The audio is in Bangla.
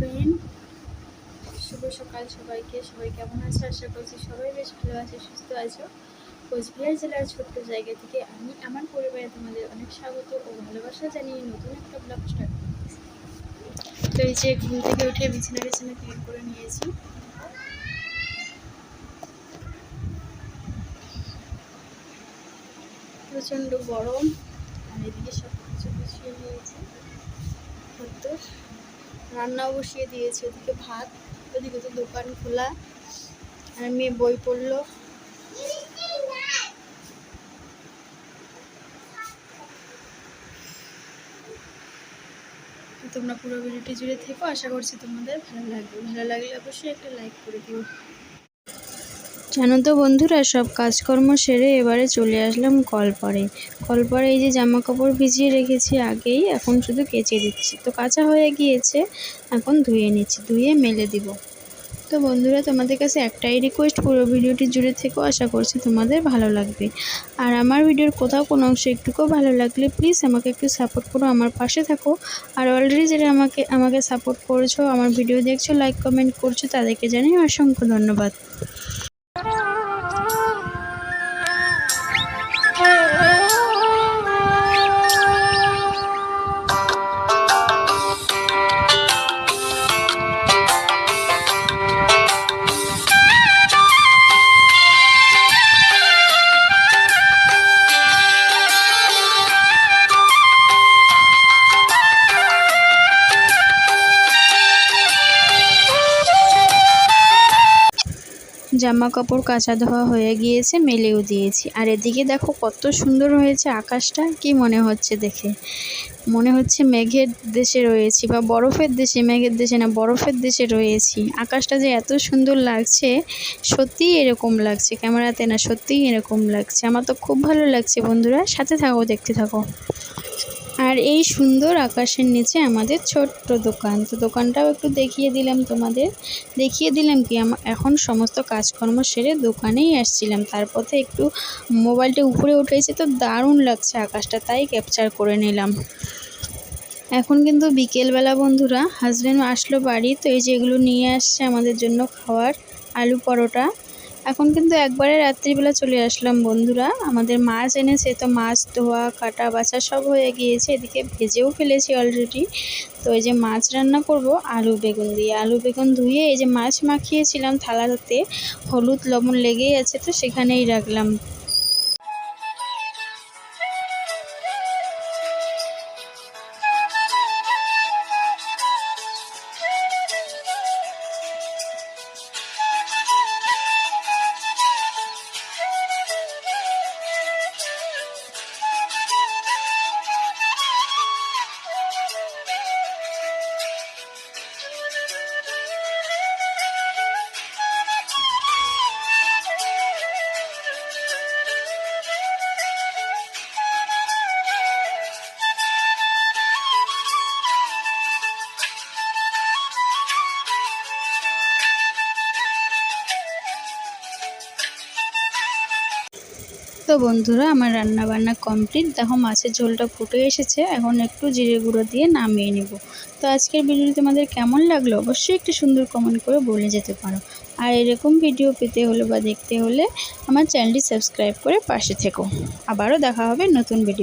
ফ্রেন্ড, শুভ সকাল সবাইকে। সবাই কেমন আছে? আশা করছি সবাই বেশ ভালো আছে, সুস্থ আছো। কোচবিহার জেলার ছোট্ট জায়গা থেকে আমি আমার পরিবারে তোমাদের অনেক স্বাগত ও ভালোবাসা জানিয়ে নতুন একটা ব্লগ স্টার্ট করতেছি। তো এই যে ঘুম থেকে উঠে বিছানা ক্লিন করে নিয়েছি। প্রচণ্ড গরম, আর এদিকে সব কিছু বসিয়ে দিয়েছি, রান্নাও বসিয়ে দিয়েছি। ওদিকে ভাত, ওদিকে তো দোকান খোলা, আর মেয়ে বই পড়লো। তোমরা পুরো ভিডিওটি জুড়ে থেকো, আশা করছি তোমাদের ভালো লাগলে অবশ্যই একটা লাইক করে দিও। জানো তো বন্ধুরা, সব কাজকর্ম সেরে এবারে চলে আসলাম কলপাড়ে। এই যে জামা কাপড় ভিজিয়ে রেখেছি আগেই, এখন শুধু কেচে দিচ্ছি। তো কাঁচা হয়ে গিয়েছে, এখন ধুয়ে নিচ্ছি, ধুয়ে মেলে দিব। তো বন্ধুরা, তোমাদের কাছে একটাই রিকোয়েস্ট, পুরো ভিডিওটি জুড়ে থেকেও, আশা করছি তোমাদের ভালো লাগবে। আর আমার ভিডিওর কোথাও কোনো অংশ একটুকুও ভালো লাগলে প্লিজ আমাকে একটু সাপোর্ট করো, আমার পাশে থাকো। আর অলরেডি যারা আমাকে সাপোর্ট করেছো, আমার ভিডিও দেখছো, লাইক কমেন্ট করছো, তাদেরকে জানাই অসংখ্য ধন্যবাদ। জামা কাপড় কাচা ধোয়া হয়ে গিয়েছে, মেলেও দিয়েছি। আর এদিকে দেখো কত সুন্দর হয়েছে আকাশটা। কি মনে হচ্ছে দেখে? মনে হচ্ছে মেঘের দেশে রয়েছি, বা বরফের দেশে, মেঘের দেশে না, বরফের দেশে রয়েছি। আকাশটা যে এত সুন্দর লাগছে, সত্যিই এরকম লাগছে, ক্যামেরাতে না, সত্যিই এরকম লাগছে। আমার তো খুব ভালো লাগছে। বন্ধুরা সাথে থাকো, দেখতে থাকো। আর এই সুন্দর আকাশের নিচে আমাদের ছোট্ট দোকান। তো দোকানটাও একটু দেখিয়ে দিলাম তোমাদের। কি এখন সমস্ত কাজকর্ম সেরে দোকানেই আসছিলাম, তার পথে একটু মোবাইলটা উপরে উঠেছে, তো দারুণ লাগছে আকাশটা, তাই ক্যাপচার করে নিলাম। এখন কিন্তু বিকেলবেলা বন্ধুরা, হাজব্যান্ড আসলো বাড়ি। তো এই যে এগুলো নিয়ে আসছে আমাদের জন্য খাওয়ার, আলু পরোটা। এখন কিন্তু একবারে রাত্রিবেলা চলে আসলাম বন্ধুরা। আমাদের মাছ এনেছে, তো মাছ ধোয়া কাটা বাছা সব হয়ে গিয়েছে, এদিকে ভেজেও ফেলেছি অলরেডি। তো এই যে মাছ রান্না করব আলু বেগুন দিয়ে। আলু বেগুন ধুয়ে এই যে মাছ মাখিয়েছিলাম থালাতে, হলুদ লবণ লেগেই আছে, তো সেখানেই রাখলাম। তো বন্ধুরা, আমার রান্না বান্না কমপ্লিট। দেখো মাছের ঝোলটা ফুটে এসেছে, এখন একটু জিরে গুঁড়ো দিয়ে নামিয়ে নেব। তো আজকের ভিডিওটি তোমাদের কেমন লাগলো অবশ্যই একটু সুন্দর কমেন্ট করে বলে যেতে পারো। আর এরকম ভিডিও পেতে হলে বা দেখতে হলে আমার চ্যানেলটি সাবস্ক্রাইব করে পাশে থেকো। আবারও দেখা হবে নতুন ভিডিও।